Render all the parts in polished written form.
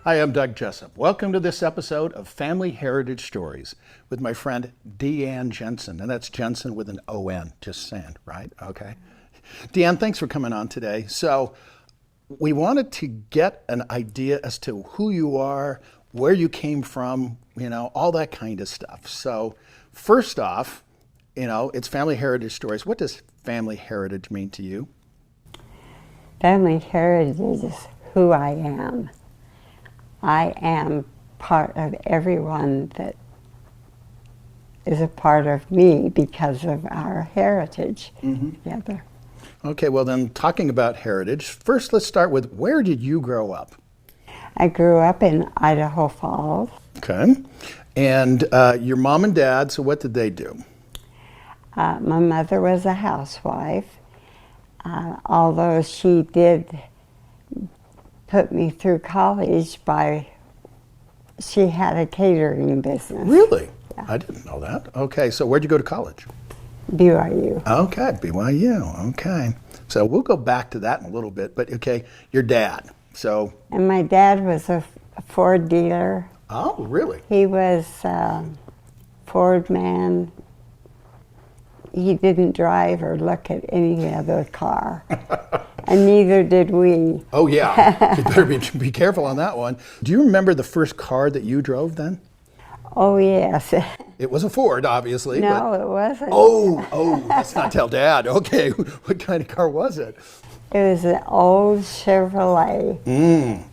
Hi, I'm Doug Jessop. Welcome to this episode of Family Heritage Stories with my friend DeAnn Jenson. And that's Jenson with an O-N, just saying, right? Okay. DeAnn, thanks for coming on today. So we wanted to get an idea as to who you are, where you came from, all that kind of stuff. So first off, it's Family Heritage Stories. What does family heritage mean to you? Family heritage is who I am. I am part of everyone that is a part of me because of our heritage together. Okay, well then, talking about heritage, first let's start with, where did you grow up? I grew up in Idaho Falls. Okay. And your mom and dad, so what did they do? My mother was a housewife, although she did put me through college she had a catering business. Really? Yeah. I didn't know that. Okay, so where'd you go to college? BYU. Okay, BYU, okay. So we'll go back to that in a little bit, but okay, your dad, so. And my dad was a Ford dealer. Oh, really? He was a Ford man. He didn't drive or look at any other car. And neither did we. Oh yeah, you better be careful on that one. Do you remember the first car that you drove then? Oh yes. It was a Ford, obviously. No, it wasn't. Oh, let's not tell Dad. Okay, what kind of car was it? It was an old Chevrolet.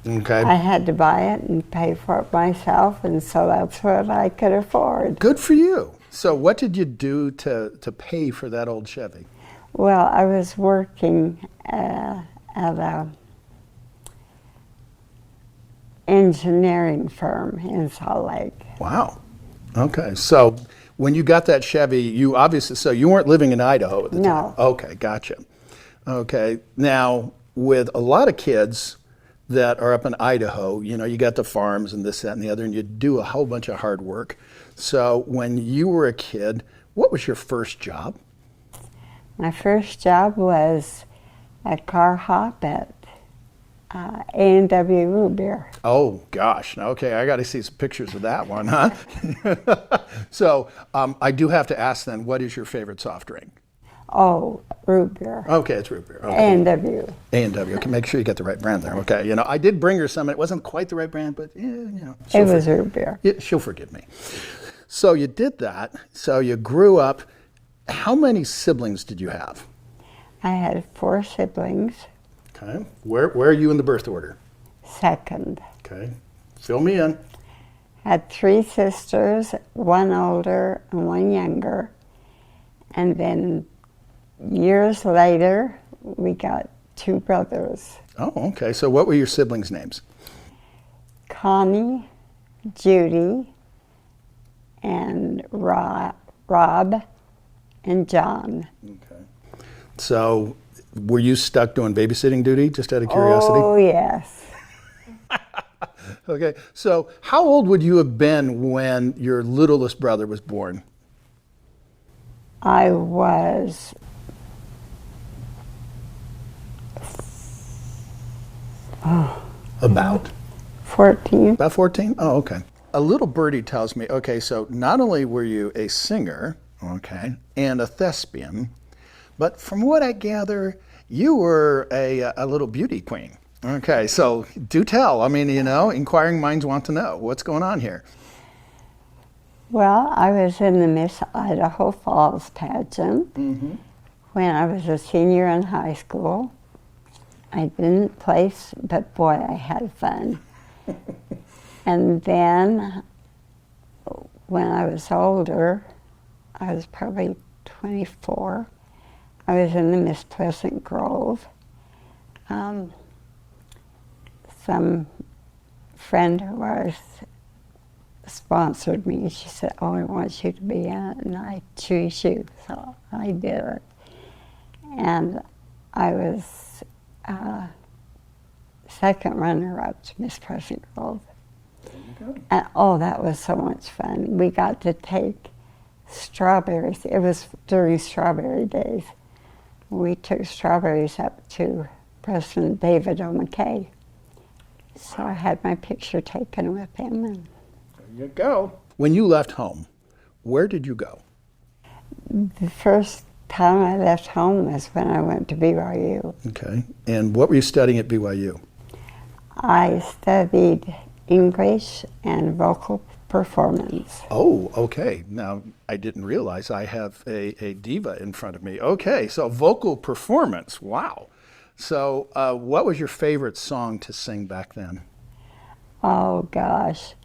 Okay. I had to buy it and pay for it myself, and so that's what I could afford. Good for you. So what did you do to pay for that old Chevy? Well, I was working at a engineering firm in Salt Lake. Wow. Okay. So when you got that Chevy, you obviously, so you weren't living in Idaho at the time? No. Okay, gotcha. Okay. Now, with a lot of kids that are up in Idaho, you got the farms and this, that, and the other, and you do a whole bunch of hard work. So when you were a kid, what was your first job? My first job was a car hop at A&W Root Beer. Oh, gosh. Okay, I got to see some pictures of that one, huh? So I do have to ask then, what is your favorite soft drink? Oh, root beer. Okay, it's root beer. Okay. A&W. A&W. Okay, make sure you get the right brand there. Okay, I did bring her some. It wasn't quite the right brand, but It was root beer. She'll forgive me. So you did that. So you grew up. How many siblings did you have? I had 4 siblings. Okay. Where are you in the birth order? Second. Okay. Fill me in. Had 3 sisters, 1 older and 1 younger. And then years later, we got 2 brothers. Oh, okay. So what were your siblings' names? Connie, Judy, and Rob, and John. Okay. So were you stuck doing babysitting duty, just out of curiosity? Oh, yes. Okay. So how old would you have been when your littlest brother was born? I was About? 14. About 14? Oh, okay. A little birdie tells me, okay, so not only were you a singer, okay, and a thespian, but from what I gather, you were a little beauty queen. Okay, so do tell. I mean, inquiring minds want to know what's going on here. Well, I was in the Miss Idaho Falls pageant when I was a senior in high school. I didn't place, but boy, I had fun. And then when I was older, I was probably 24, I was in the Miss Pleasant Grove. Some friend of ours sponsored me. She said, "Oh, I want you to be in it," and I choose you. So I did it. And I was second runner-up to Miss Pleasant Grove. And oh, that was so much fun. We got to take strawberries. It was during strawberry days. We took strawberries up to President David O. McKay. So I had my picture taken with him. And There you go. When you left home, where did you go? the first time I left home was when I went to BYU. Okay. And what were you studying at BYU? I studied English and vocal performance. Oh, okay. Now, I didn't realize I have a diva in front of me. Okay, so vocal performance. Wow. So what was your favorite song to sing back then? Oh gosh.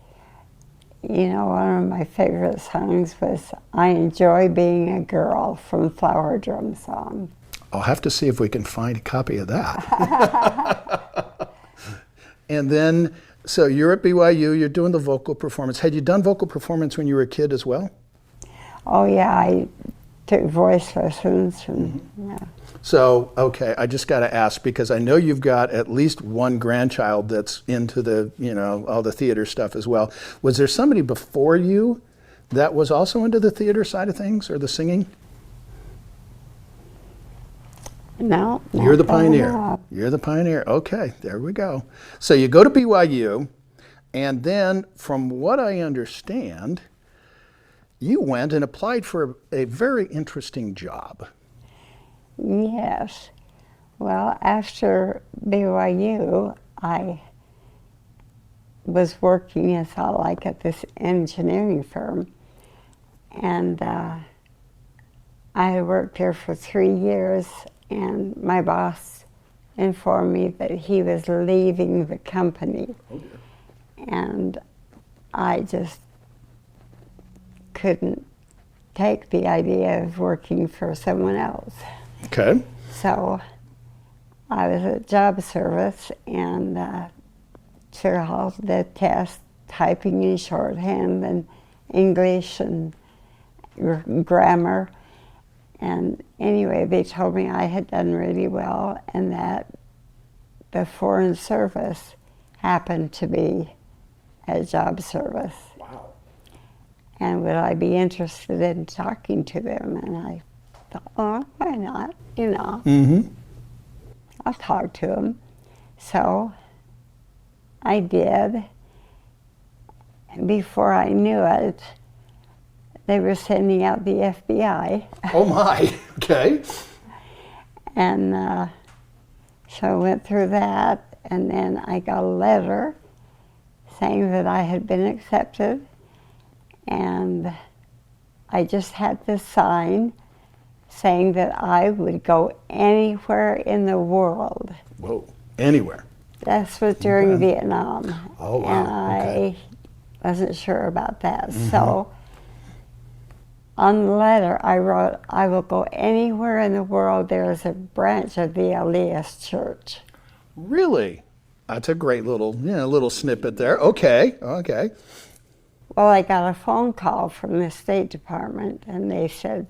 You know, one of my favorite songs was I Enjoy Being a Girl from Flower Drum Song. I'll have to see if we can find a copy of that. And then, so you're at BYU, you're doing the vocal performance. Had you done vocal performance when you were a kid as well? Oh yeah, I took voice lessons and yeah. So, okay, I just got to ask because I know you've got at least one grandchild that's into the, all the theater stuff as well. Was there somebody before you that was also into the theater side of things or the singing? No. You're the not that I know pioneer. of. You're the pioneer. Okay, there we go. So you go to BYU, and then from what I understand, you went and applied for a very interesting job. Yes. Well, after BYU, I was working as at this engineering firm, and I worked there for 3 years, and my boss informed me that he was leaving the company. Oh, dear. And I just couldn't take the idea of working for someone else. Okay. So I was at job service and took all the tests, typing in shorthand and English and grammar. And anyway, they told me I had done really well and that the Foreign Service happened to be at job service. Wow. And would I be interested in talking to them? And I thought, oh, why not? Mm-hmm. I'll talk to them. So I did. And before I knew it, they were sending out the FBI. Oh my, okay. And so I went through that, and then I got a letter saying that I had been accepted, and I just had to sign saying that I would go anywhere in the world. Whoa, anywhere. This was during Okay. Vietnam. Oh, wow, And I okay. wasn't sure about that. So on the letter I wrote, I will go anywhere in the world. There is a branch of the LDS Church. Really? That's a great little snippet there. Okay, okay. Well, I got a phone call from the State Department, and they said,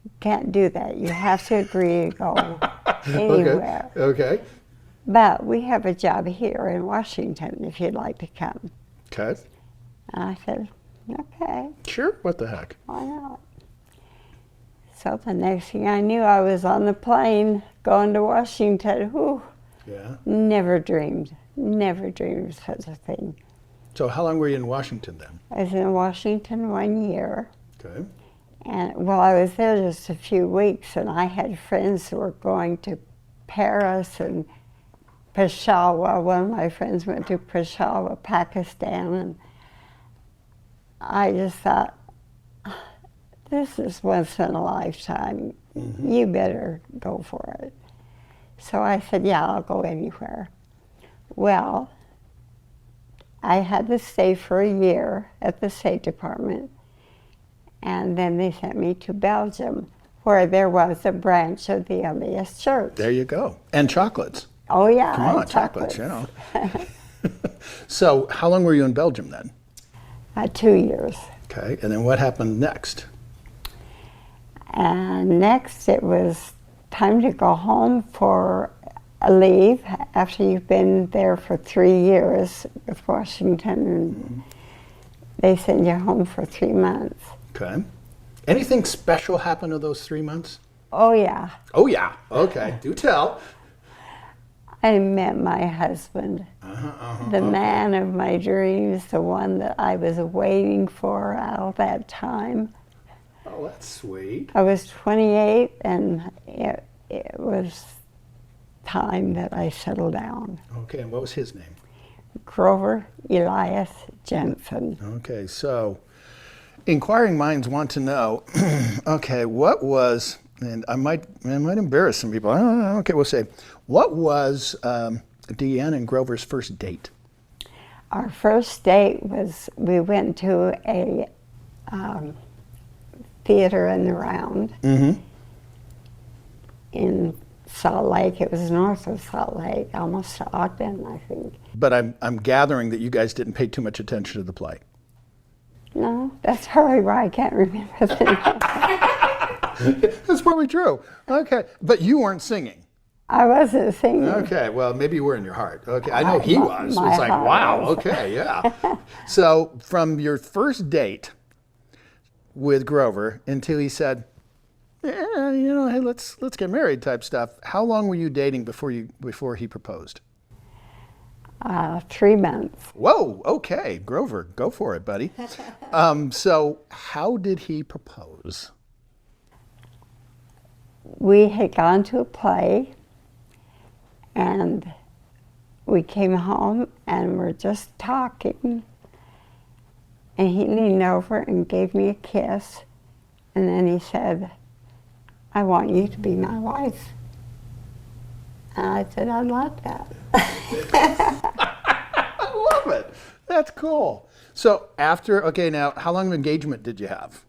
you can't do that. You have to agree to go anywhere. Okay. But we have a job here in Washington if you'd like to come. Okay. And I said, okay, Sure. What the heck? why not? So the next thing I knew, I was on the plane going to Washington. Whew, Yeah. never dreamed of such a thing. So how long were you in Washington then? I was in Washington 1 year. Okay. And well, I was there just a few weeks, and I had friends who were going to Paris and Peshawar. One of my friends went to Peshawar, Pakistan, and I just thought, this is once in a lifetime. You better go for it. So I said, yeah, I'll go anywhere. Well, I had to stay for a year at the State Department. And then they sent me to Belgium, where there was a branch of the LDS Church. There you go. And chocolates. Oh, yeah. Come on, and chocolates, So how long were you in Belgium then? 2 years. Okay. And then what happened next? And next, it was time to go home for a leave after you've been there for 3 years with Washington. And they send you home for 3 months. Okay. Anything special happen in those 3 months? Oh, yeah. Oh, yeah. Okay. Do tell. I met my husband, the man of my dreams, the one that I was waiting for all that time. Oh, that's sweet. I was 28, and it was time that I settled down. Okay, and what was his name? Grover Elias Jenson. Okay, so inquiring minds want to know, okay, what was, and I might embarrass some people. Okay, we'll say, what was DeAnn and Grover's first date? Our first date was, we went to a theater in the Round in Salt Lake. It was north of Salt Lake, almost to Ogden, I think. But I'm gathering that you guys didn't pay too much attention to the play. No, that's probably why I can't remember the name. That's probably true. Okay, but you weren't singing. I wasn't singing. Okay, well, maybe you were in your heart. Okay, I know he was. My It's like, heart wow, was. okay, yeah. So from your first date with Grover until he said, yeah, you know, hey, let's get married type stuff, how long were you dating before he proposed? 3 months. Whoa, okay, Grover, go for it, buddy. So how did he propose? We had gone to a play, and we came home and were just talking, and he leaned over and gave me a kiss, and then he said, I want you to be my wife. And I said, I'd like that. I love it. That's cool. So after, okay, now how long of engagement did you have?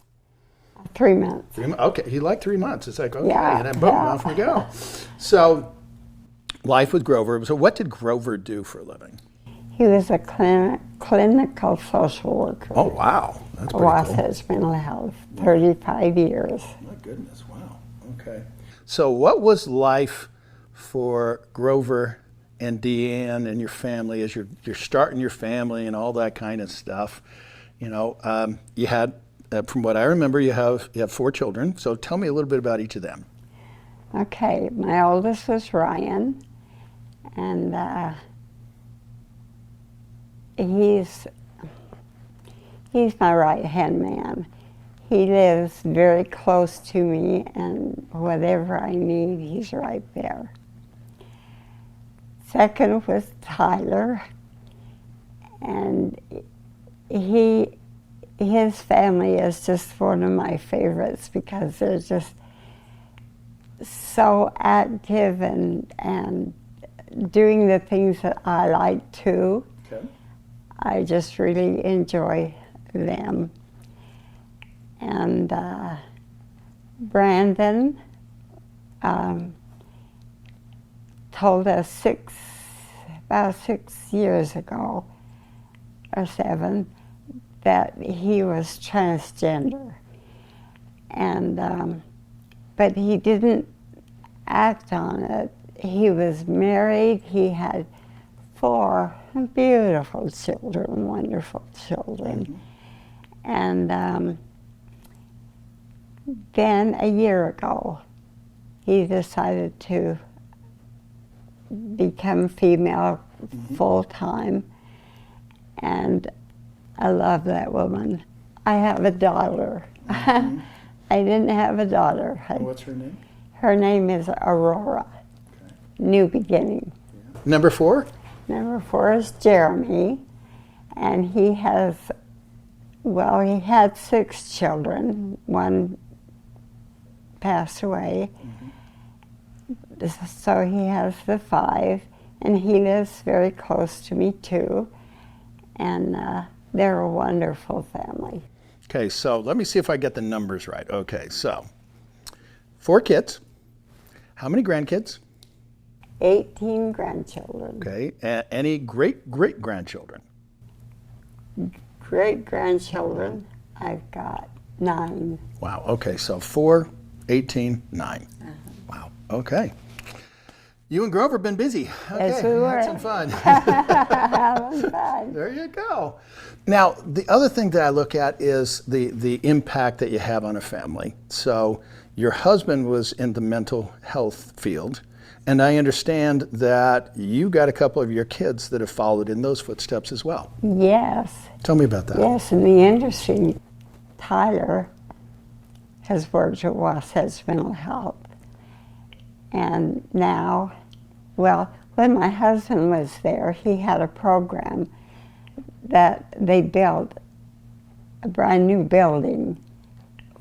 3 months. Okay, he liked 3 months. It's like, okay, Yeah, and then boom, yeah. off we go. So life with Grover. So what did Grover do for a living? He was a clinical social worker. Oh, wow. That's pretty cool. Wasatch Mental Health, 35 years. My goodness, wow. Okay. So what was life for Grover and DeAnn and your family as you're starting your family and all that kind of stuff? You know, you had, from what I remember, you have 4 children. So tell me a little bit about each of them. Okay, my oldest was Ryan, and he's my right-hand man. He lives very close to me, and whatever I need, he's right there. Second was Tyler, and his family is just one of my favorites because they're just so active and doing the things that I like too. Okay. I just really enjoy them. And Brandon told us about 6 years ago, or 7, that he was transgender. And but he didn't act on it. He was married. He had 4 beautiful children, wonderful children. And then a year ago, he decided to become female full-time. And I love that woman. I have a daughter. I didn't have a daughter. What's her name? Her name is Aurora. Okay. New beginning. Number 4? Number 4 is Jeremy, and he has, well, he had 6 children. 1 passed away. So he has the 5, and he lives very close to me too. And they're a wonderful family. Okay, so let me see if I get the numbers right. Okay, so 4 kids. How many grandkids? 18 grandchildren. Okay, any great-great-grandchildren? Great-grandchildren, I've got 9. Wow, okay, so 4, 18, 9. Wow, okay. You and Grover have been busy. Okay, Yes, we were. had some fun. Having fun. There you go. Now, the other thing that I look at is the impact that you have on a family. So Your husband was in the mental health field, and I understand that you got a couple of your kids that have followed in those footsteps as well. Yes. Tell me about that. Yes, in the industry, Tyler has worked at Wasatch Mental Health. And now, well, when my husband was there, he had a program that they built a brand new building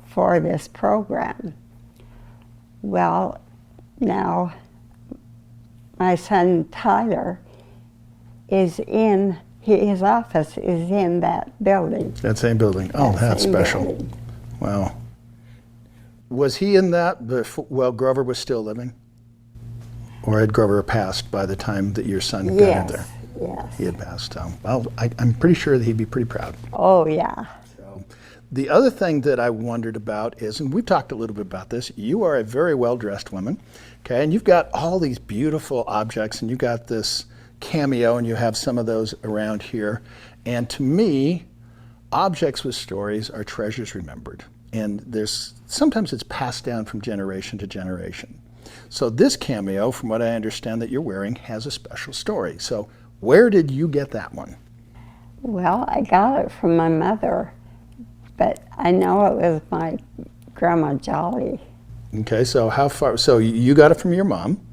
for this program. Well, now my son Tyler is in, his office is in that building. That same building. Oh, that's special. Building. Wow. Was he in that before, while Grover was still living? Or had Grover passed by the time that your son got in there? Yes. He had passed. Well, I'm pretty sure that he'd be pretty proud. Oh, yeah. So, the other thing that I wondered about is, and we've talked a little bit about this, you are a very well-dressed woman, okay, and you've got all these beautiful objects, and you got this cameo, and you have some of those around here. And to me, objects with stories are treasures remembered. And sometimes it's passed down from generation to generation. So this cameo, from what I understand that you're wearing, has a special story. So where did you get that one? Well, I got it from my mother, but I know it was my Grandma Jolly. Okay, so how far? So you got it from your mom,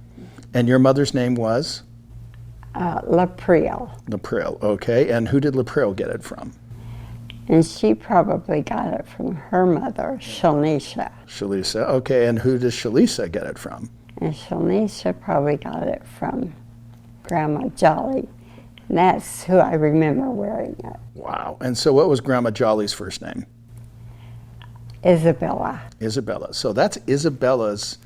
and your mother's name was? Laprille. Laprille, okay. And who did Laprille get it from? And she probably got it from her mother, Shalisha. Shalisa, okay. And who does Shalisa get it from? And Shalisha probably got it from Grandma Jolly. And that's who I remember wearing it. Wow. And so what was Grandma Jolly's first name? Isabella. Isabella. So that's Isabella's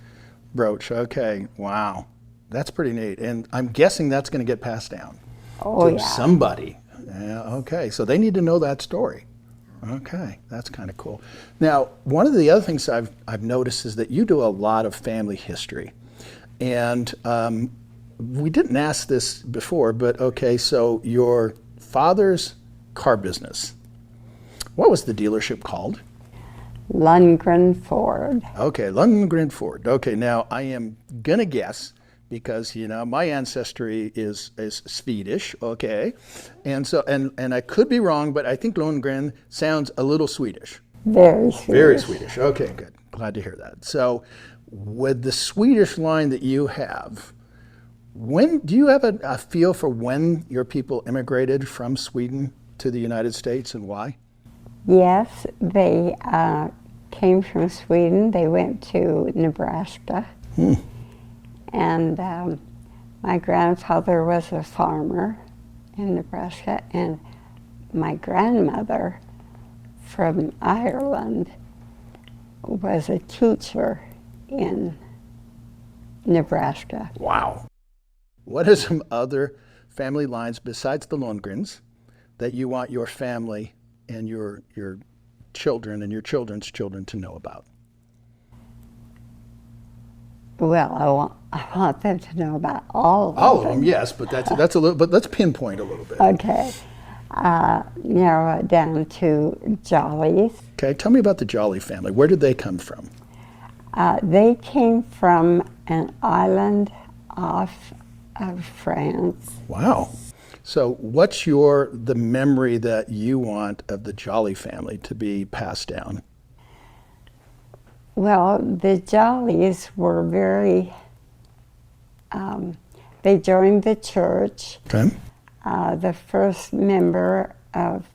brooch. Okay. Wow. That's pretty neat. And I'm guessing that's going to get passed down to somebody. Yeah, okay. So they need to know that story. Okay. That's kind of cool. Now, one of the other things I've noticed is that you do a lot of family history. And we didn't ask this before, but okay, so your father's car business, what was the dealership called? Lundgren Ford. Okay, Lundgren Ford. Okay, now I am gonna guess because my ancestry is Swedish. Okay, and so and I could be wrong, but I think Lundgren sounds a little Swedish. Very Swedish. Very Swedish. Okay, good. Glad to hear that. So, with the Swedish line that you have, when do you have a feel for when your people immigrated from Sweden to the United States and why? Yes, they came from Sweden. They went to Nebraska. And my grandfather was a farmer in Nebraska, and my grandmother from Ireland was a teacher in Nebraska. Wow. What are some other family lines besides the Lundgrens that you want your family and your children and your children's children to know about? Well, I want them to know about all of them. All of them, yes, but that's a little. But let's pinpoint a little bit. Okay, narrow it down to Jollies. Okay, tell me about the Jolly family. Where did they come from? They came from an island off of France. Wow. So what's the memory that you want of the Jolly family to be passed down? Well, the Jollies were very, they joined the church. Okay. The first member of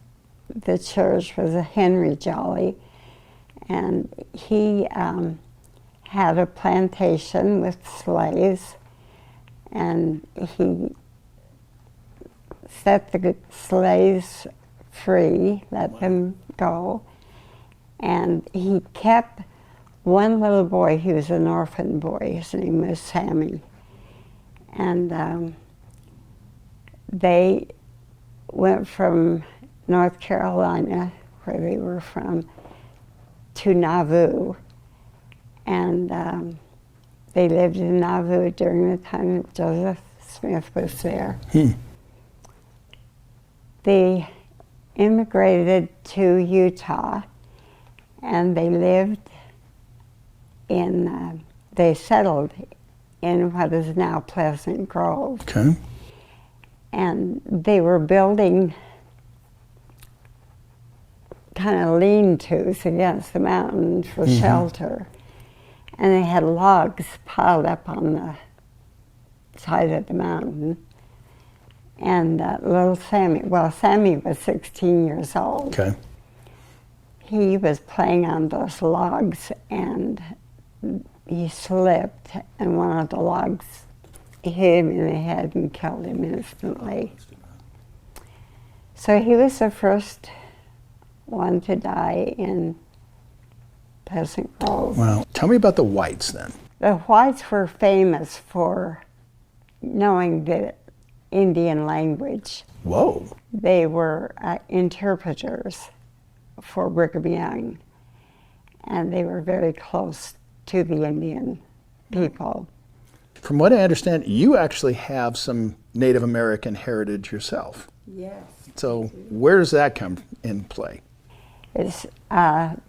the church was a Henry Jolly, and he had a plantation with slaves, and he set the slaves free, let them go, and he kept one little boy. He was an orphan boy. His name was Sammy. And they went from North Carolina, where they were from, to Nauvoo. And they lived in Nauvoo during the time that Joseph Smith was there. They immigrated to Utah, and they lived they settled in what is now Pleasant Grove. Okay. And they were building kind of lean-tos against the mountain for shelter. And they had logs piled up on the side of the mountain. And little Sammy, well, Sammy was 16 years old. Okay. He was playing on those logs, and he slipped, and one of the logs hit him in the head and killed him instantly. So he was the first one to die in Pleasant Grove. Wow. Tell me about the whites then. The whites were famous for knowing the Indian language. Whoa. They were interpreters for Brigham Young, and they were very close to the Indian people. From what I understand, you actually have some Native American heritage yourself. Yes. So where does that come in play? It's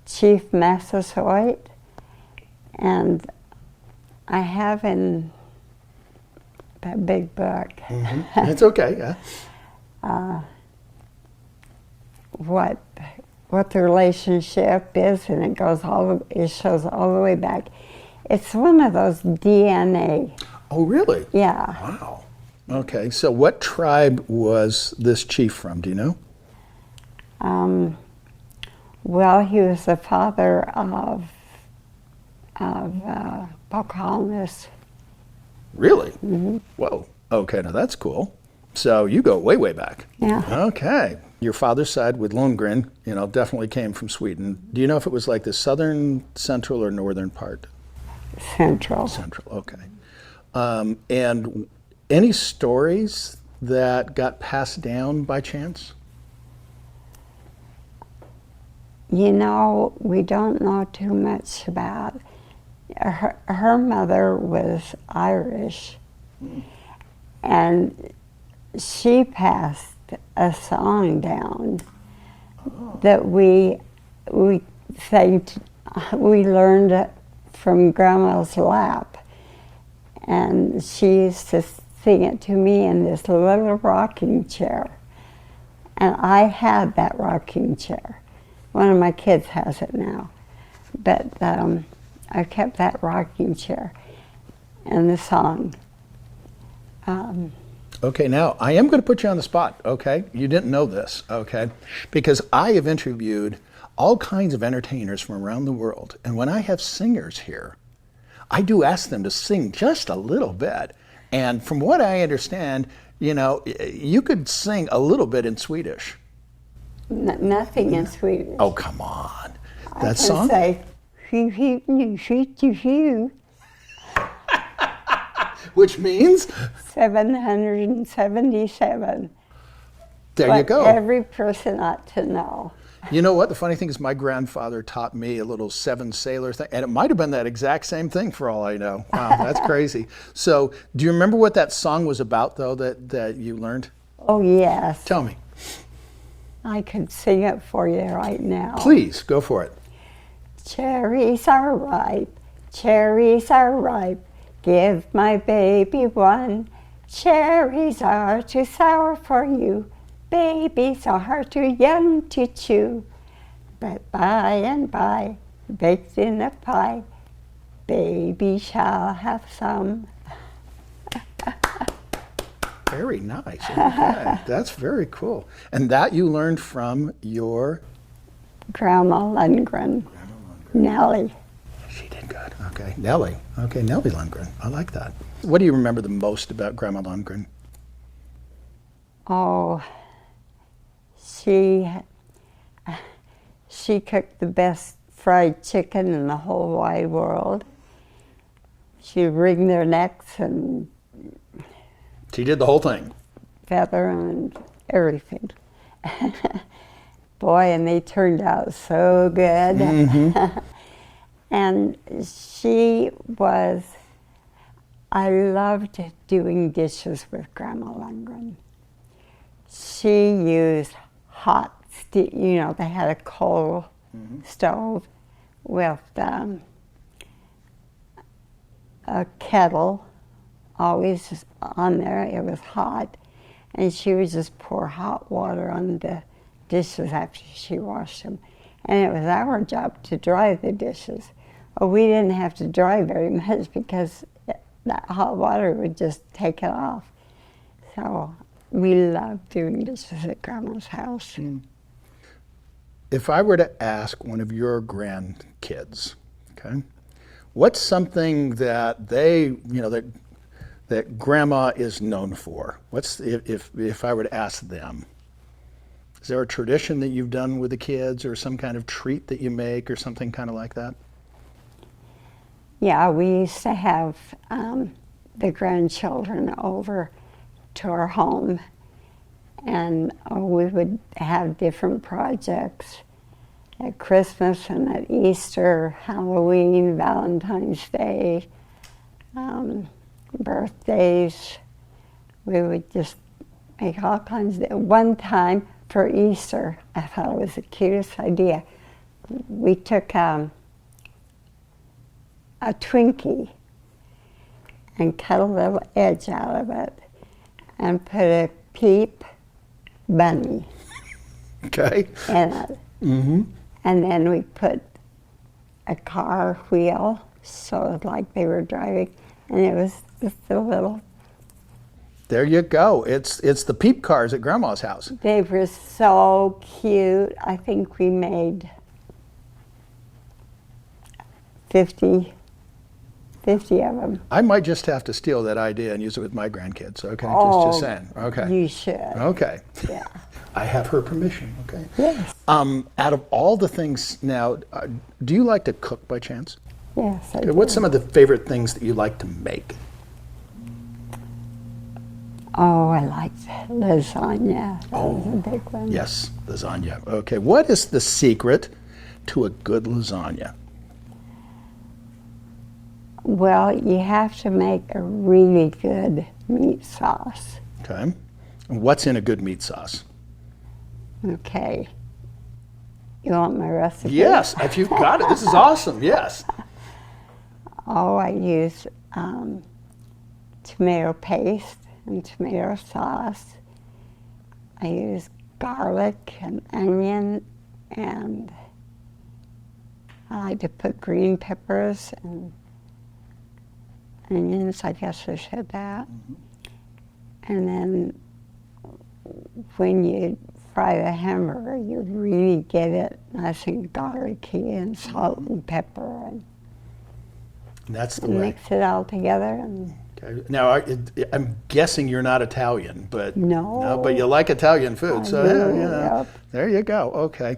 Chief Massasoit, and I have in that big book It's okay, yeah. what the relationship is, and it shows all the way back. It's one of those DNA. Oh, really? Yeah. Wow. Okay, so what tribe was this chief from, do you know? Well, he was the father of Pocahontas. Really? Whoa. Okay, now that's cool. So you go way, way back. Yeah. Okay. Your father's side with Lundgren, definitely came from Sweden. Do you know if it was like the southern, central, or northern part? Central. Central, okay. And any stories that got passed down by chance? We don't know too much about. Her mother was Irish, and she passed a song down that we learned it from Grandma's lap, and she used to sing it to me in this little rocking chair, and I had that rocking chair. One of my kids has it now, but I kept that rocking chair and the song. Okay, now I am going to put you on the spot, okay? You didn't know this, okay? Because I have interviewed all kinds of entertainers from around the world, and when I have singers here, I do ask them to sing just a little bit. And from what I understand, you could sing a little bit in Swedish. Nothing in Swedish. Oh, come on. I That can song? say, "Hoo-hoo-hoo-hoo-hoo-hoo." Which means? 777. There you go. Every person ought to know. You know what? The funny thing is my grandfather taught me a little seven sailor thing, and it might have been that exact same thing for all I know. Wow, that's crazy. So do you remember what that song was about, though, that you learned? Oh, yes. Tell me. I could sing it for you right now. Please, go for it. Cherries are ripe, cherries are ripe. Give my baby one. Cherries are too sour for you. Babies are too young to chew. But by and by, baked in a pie, baby shall have some. Very nice. Okay. That's very cool. And that you learned from your? Grandma Lundgren. Nellie. She did good. Okay. Nellie. Okay, Nellie Lundgren. I like that. What do you remember the most about Grandma Lundgren? Oh, she cooked the best fried chicken in the whole wide world. She'd wring their necks and She did the whole thing. feather and everything. Boy, and they turned out so good. And I loved doing dishes with Grandma Lundgren. She used hot steel, they had a coal stove with a kettle always on there. It was hot, and she would just pour hot water on the dishes after she washed them. And it was our job to dry the dishes. Well, we didn't have to dry very much because that hot water would just take it off. So we loved doing dishes at Grandma's house. If I were to ask one of your grandkids, okay, what's something that that Grandma is known for? What's if I were to ask them? Is there a tradition that you've done with the kids, or some kind of treat that you make, or something kind of like that? Yeah, we used to have the grandchildren over to our home, and we would have different projects at Christmas and at Easter, Halloween, Valentine's Day, birthdays. We would just make all kinds of. One time for Easter, I thought it was the cutest idea. We took a Twinkie and cut a little edge out of it and put a Peep bunny Okay. in it. Mm-hmm. And then we put a car wheel, so it was like they were driving, and it was just a little. There you go. It's the Peep cars at Grandma's house. They were so cute. I think we made 50 of them. I might just have to steal that idea and use it with my grandkids. Okay, just saying. Okay. You should. Okay. Yeah. I have her permission. Okay. Yes. Out of all the things now, do you like to cook by chance? Yes. I What's do. some of the favorite things that you like to make? Oh, I like lasagna. That was a big one. Yes, lasagna. Okay. What is the secret to a good lasagna? Well, you have to make a really good meat sauce. Okay. And what's in a good meat sauce? Okay. You want my recipe? Yes, if you've got it. This is awesome. Yes. Oh, I use tomato paste and tomato sauce. I use garlic and onion, and I like to put green peppers and onions. I guess I said that. And then when you fry the hamburger, you really get it nice and garlicky and salt and pepper, and That's the way. mix it all together. And Okay. Now, I'm guessing you're not Italian, but No. but you like Italian food, I so do, yeah, you know, yep. there you go. Okay.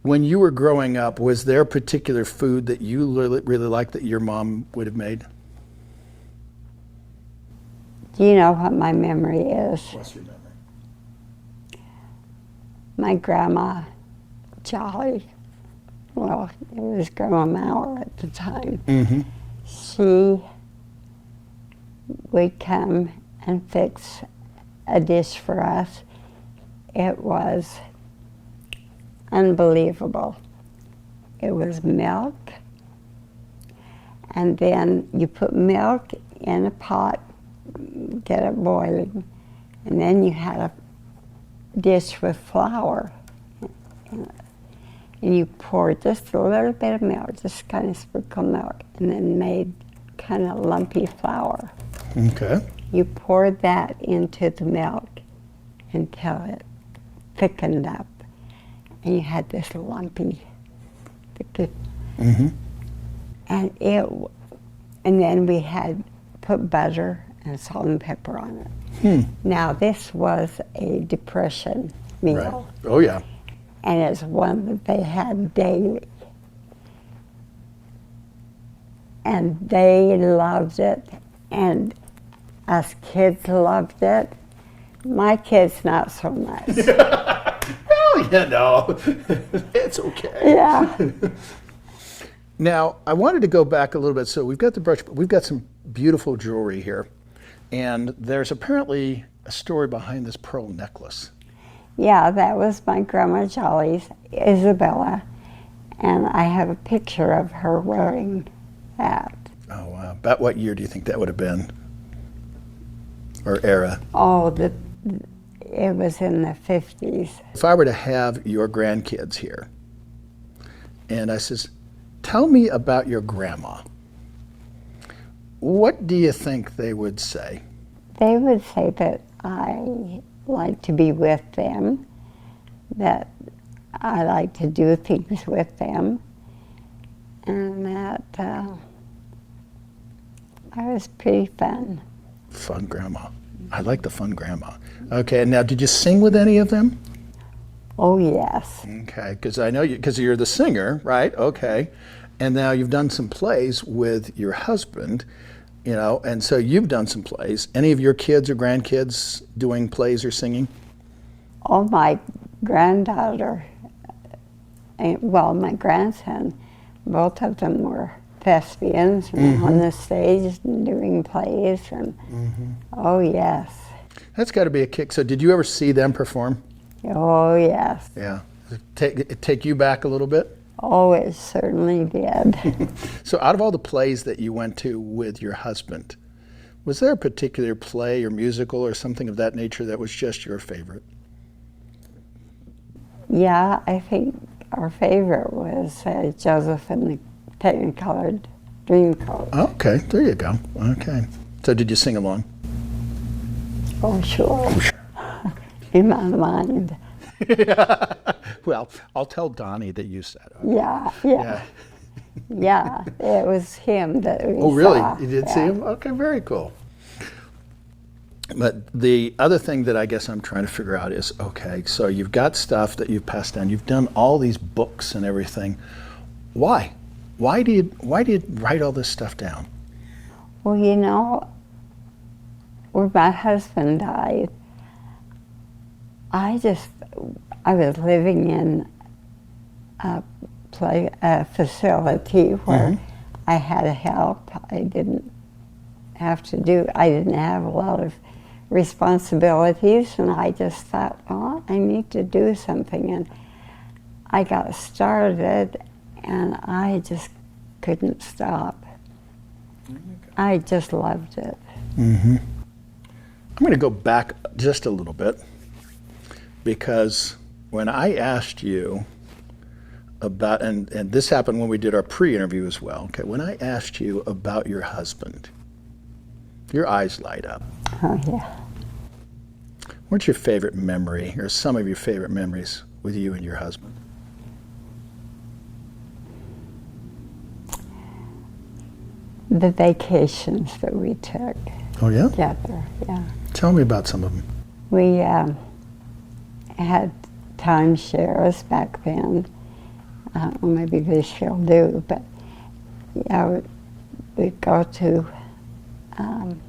When you were growing up, was there a particular food that you really liked that your mom would have made? do you know what my memory is? What's your memory? My grandma, Jolly, well, it was Grandma Maurer at the time. Mm-hmm. She would come and fix a dish for us. It was unbelievable. It was milk, and then you put milk in a pot, get it boiling, and then you had a dish with flour in it. And you poured just a little bit of milk, just kind of sprinkle milk, and then made kind of lumpy flour. Okay. You poured that into the milk until it thickened up, and you had this lumpy, Mm-hmm. and then we had put butter and salt and pepper on it. Now this was a Depression meal, Right. Oh yeah. and it's one that they had daily. And they loved it, and us kids loved it. My kids, not so much. Well, you know, it's okay. Yeah. Now, I wanted to go back a little bit. So we've got the brooch, but we've got some beautiful jewelry here. And there's apparently a story behind this pearl necklace. Yeah, that was my Grandma Jolly's, Isabella, and I have a picture of her wearing that. Oh, wow. About what year do you think that would have been? Or era? Oh, it was in the 50s. If I were to have your grandkids here, and I says, tell me about your grandma, what do you think they would say? They would say that I like to be with them, that I like to do things with them, and that I was pretty fun. Fun grandma. I like the fun grandma. Okay, and now did you sing with any of them? Oh, yes. Okay, because I know you, because you're the singer, right? Okay. And now you've done some plays with your husband, and so you've done some plays. Any of your kids or grandkids doing plays or singing? Oh, my granddaughter, my grandson, both of them were thespians and on the stage and doing plays. And oh, yes. That's got to be a kick. So did you ever see them perform? Oh, yes. Yeah. Take you back a little bit? Oh, it certainly did. So out of all the plays that you went to with your husband, was there a particular play or musical or something of that nature that was just your favorite? Yeah, I think our favorite was Jessop and the Technicolored Dreamcoat. Okay, there you go. Okay. So did you sing along? Oh, sure. In my mind. Well, I'll tell Donnie that you said it. Yeah. Yeah, it was him that we Oh, really? saw. You did see him? Okay, very cool. But the other thing that I guess I'm trying to figure out is, okay, so you've got stuff that you've passed down. You've done all these books and everything. Why? Why do you write all this stuff down? Well, when my husband died, I was living in a facility where I had help. I didn't have a lot of responsibilities, and I just thought, oh, I need to do something. And I got started, and I just couldn't stop. I just loved it. I'm going to go back just a little bit, because when I asked you about, and this happened when we did our pre-interview as well, okay, when I asked you about your husband, your eyes light up. Oh, yeah. What's your favorite memory, or some of your favorite memories with you and your husband? The vacations that we took Oh, yeah? together, yeah. Tell me about some of them. We had timeshares back then. Well, maybe they still do, but yeah, we'd go to, and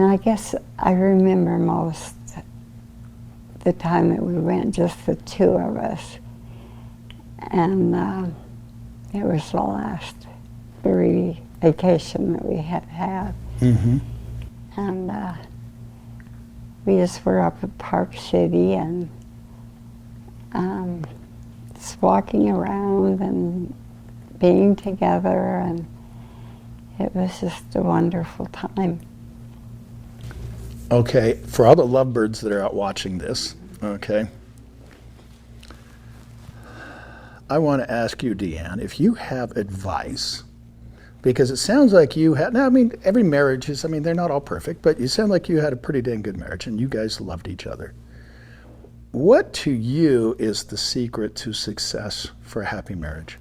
I guess I remember most the time that we went, just the two of us. And it was the last vacation that we had had. And we just were up at Park City and just walking around and being together, and it was just a wonderful time. Okay, for all the lovebirds that are out watching this, okay, I want to ask you, DeAnn, if you have advice, because it sounds like you had, now, I mean, every marriage is, I mean, they're not all perfect, but you sound like you had a pretty dang good marriage and you guys loved each other. What to you is the secret to success for a happy marriage?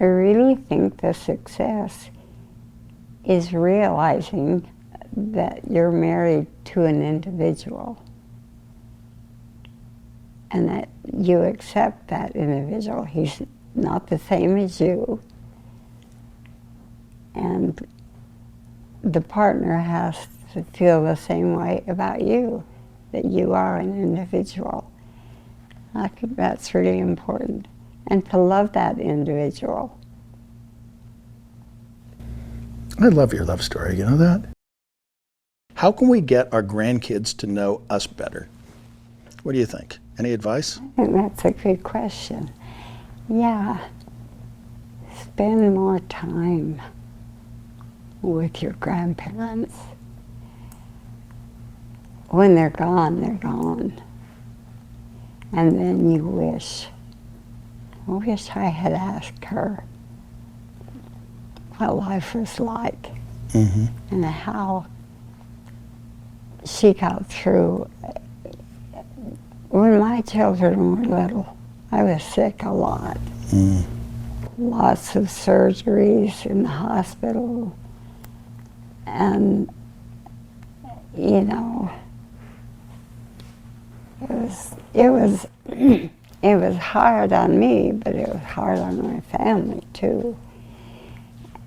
I really think the success is realizing that you're married to an individual and that you accept that individual. He's not the same as you, and the partner has to feel the same way about you, that you are an individual. I think that's really important, and to love that individual. I love your love story, you know that? How can we get our grandkids to know us better? What do you think? Any advice? I think that's a good question. Yeah. spend more time with your grandparents. When they're gone, they're gone. And then you wish I had asked her what life was like and how she got through. When my children were little, I was sick a lot. Lots of surgeries in the hospital. And, you know, it was hard on me, but it was hard on my family too.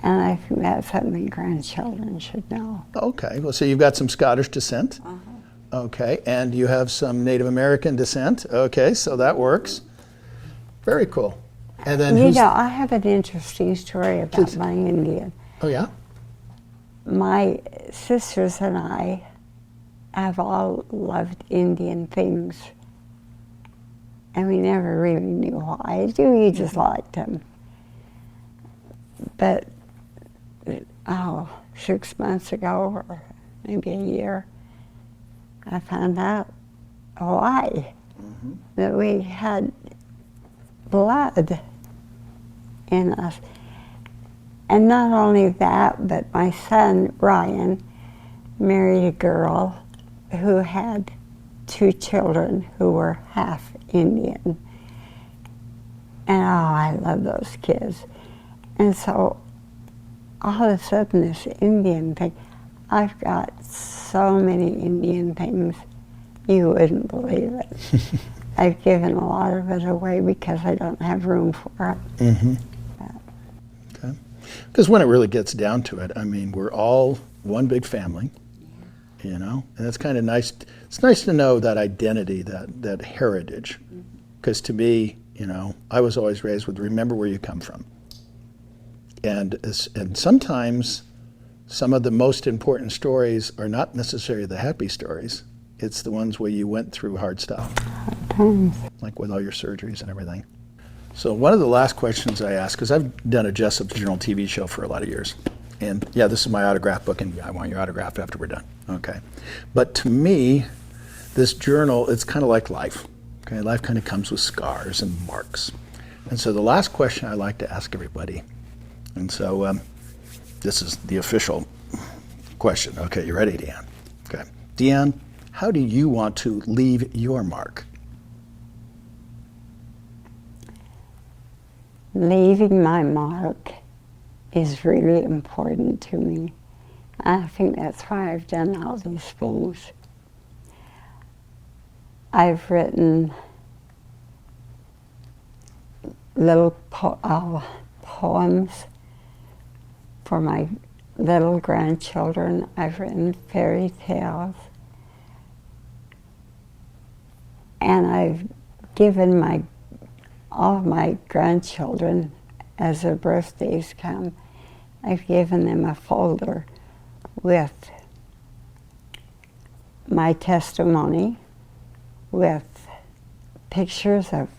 And I think that's something grandchildren should know. Okay, well, so you've got some Scottish descent. Okay, and you have some Native American descent. Okay, so that works. Very cool. And then You know, I have an interesting story about my Indian. Oh, yeah? My sisters and I have all loved Indian things, and we never really knew why. We just liked them. But, 6 months ago, or maybe a year, I found out why. That we had blood in us. And not only that, but my son, Ryan, married a girl who had 2 children who were half Indian. And I love those kids. And so all of a sudden this Indian thing, I've got so many Indian things, you wouldn't believe it. I've given a lot of it away because I don't have room for it. Okay. Because when it really gets down to it, I mean, we're all one big family, you know, and it's kind of nice. It's nice to know that identity, that heritage. Because to me, you know, I was always raised with remember where you come from. And sometimes some of the most important stories are not necessarily the happy stories. It's the ones where you went through hard stuff, like with all your surgeries and everything. So one of the last questions I ask, because I've done a Jessop Journal TV show for a lot of years, and yeah, this is my autograph book, and I want your autograph after we're done. Okay. But to me, this journal, it's kind of like life. Okay, life kind of comes with scars and marks. And so the last question I like to ask everybody, and so this is the official question. Okay, you ready, DeAnn? Okay. DeAnn, how do you want to leave your mark? Leaving my mark is really important to me. I think that's why I've done all these things. I've written little poems for my little grandchildren. I've written fairy tales. And I've given all of my grandchildren, as their birthdays come, I've given them a folder with my testimony, with pictures of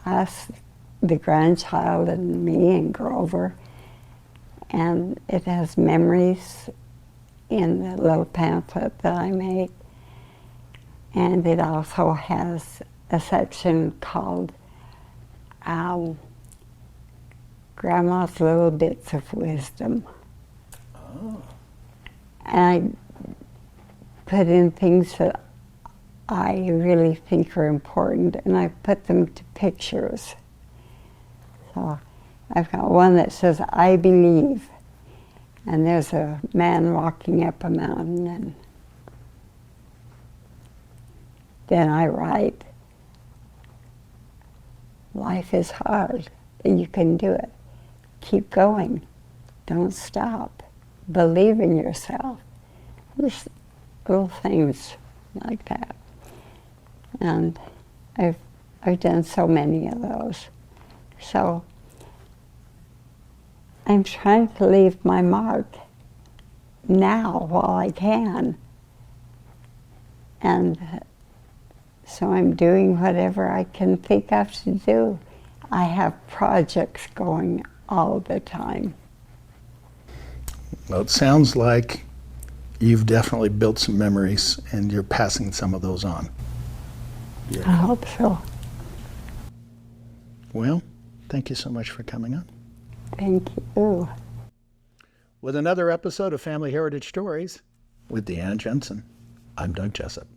us, the grandchild, and me and Grover. And it has memories in the little pamphlet that I made. And it also has a section called Grandma's Little Bits of Wisdom. Oh. And I put in things that I really think are important, and I put them to pictures. So I've got one that says, I believe, and there's a man walking up a mountain, and then I write, life is hard, but you can do it. Keep going. Don't stop. Believe in yourself. Just little things like that. And I've done so many of those. So I'm trying to leave my mark now while I can. And so I'm doing whatever I can think of to do. I have projects going all the time. Well, it sounds like you've definitely built some memories and you're passing some of those on. I hope so. Well, thank you so much for coming on. Thank you. With another episode of Family Heritage Stories with DeAnn Jenson, I'm Doug Jessop.